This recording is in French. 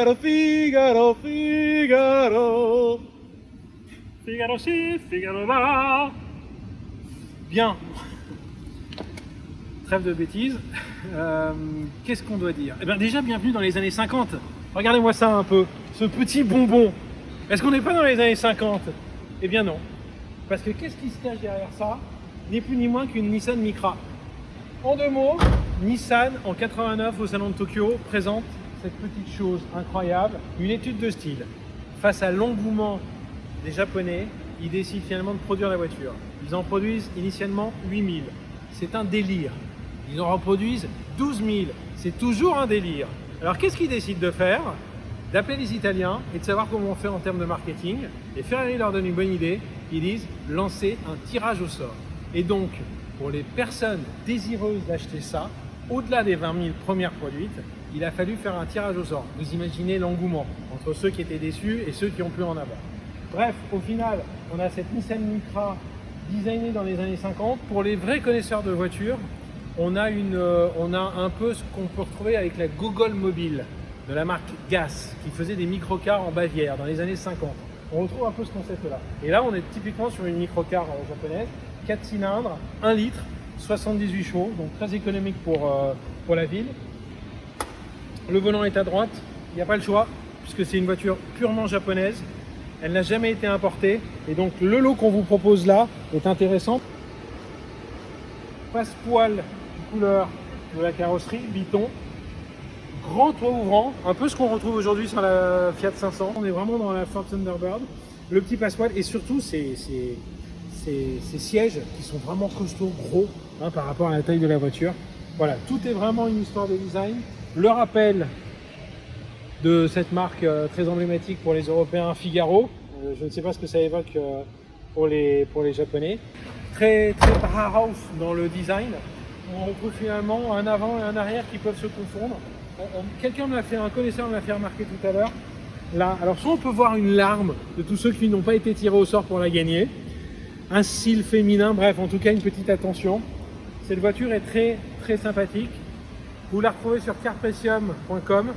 Figaro, Figaro, Figaro. Figaro ci, Figaro là. Bien. Trêve de bêtises. Qu'est-ce qu'on doit dire? Eh bien déjà, bienvenue dans les années 50. Regardez-moi ça un peu, ce petit bonbon. Est-ce qu'on n'est pas dans les années 50? Eh bien non. Parce que qu'est-ce qui se cache derrière ça? Ni plus ni moins qu'une Nissan Micra. En deux mots, Nissan en 89 au salon de Tokyo présente cette petite chose incroyable, une étude de style. Face à l'engouement des Japonais, ils décident finalement de produire la voiture. Ils en produisent initialement 8000. C'est un délire. Ils en reproduisent 12 000. C'est toujours un délire. Alors qu'est-ce qu'ils décident de faire? D'appeler les Italiens et de savoir comment on fait en termes de marketing. Et Ferrari leur donne une bonne idée. Ils disent lancer un tirage au sort. Et donc, pour les personnes désireuses d'acheter ça, au-delà des 20 000 premières produites, il a fallu faire un tirage au sort. Vous imaginez l'engouement entre ceux qui étaient déçus et ceux qui ont pu en avoir. Bref, au final, on a cette Nissan Micra designée dans les années 50. Pour les vrais connaisseurs de voitures, on a un peu ce qu'on peut retrouver avec la Gogol Mobile de la marque Gas, qui faisait des microcars en Bavière dans les années 50. On retrouve un peu ce concept-là. Et là, on est typiquement sur une microcar japonaise, 4 cylindres, 1 litre, 78 chevaux, donc très économique pour la ville. Le volant est à droite, il n'y a pas le choix, puisque c'est une voiture purement japonaise. Elle n'a jamais été importée, et donc le lot qu'on vous propose là est intéressant. Passepoil couleur de la carrosserie, biton, grand toit ouvrant, un peu ce qu'on retrouve aujourd'hui sur la Fiat 500. On est vraiment dans la Ford Thunderbird. Le petit passepoil et surtout ces sièges qui sont vraiment costauds, gros par rapport à la taille de la voiture. Voilà, tout est vraiment une histoire de design. Le rappel de cette marque très emblématique pour les Européens, Figaro. Je ne sais pas ce que ça évoque pour les Japonais. Très powerhouse dans le design. On retrouve finalement un avant et un arrière qui peuvent se confondre. Quelqu'un me l'a fait, un connaisseur me l'a fait remarquer tout à l'heure. Là, alors soit on peut voir une larme de tous ceux qui n'ont pas été tirés au sort pour la gagner, un cil féminin, bref, en tout cas une petite attention. Cette voiture est très sympathique. Vous la retrouvez sur carprecium.com.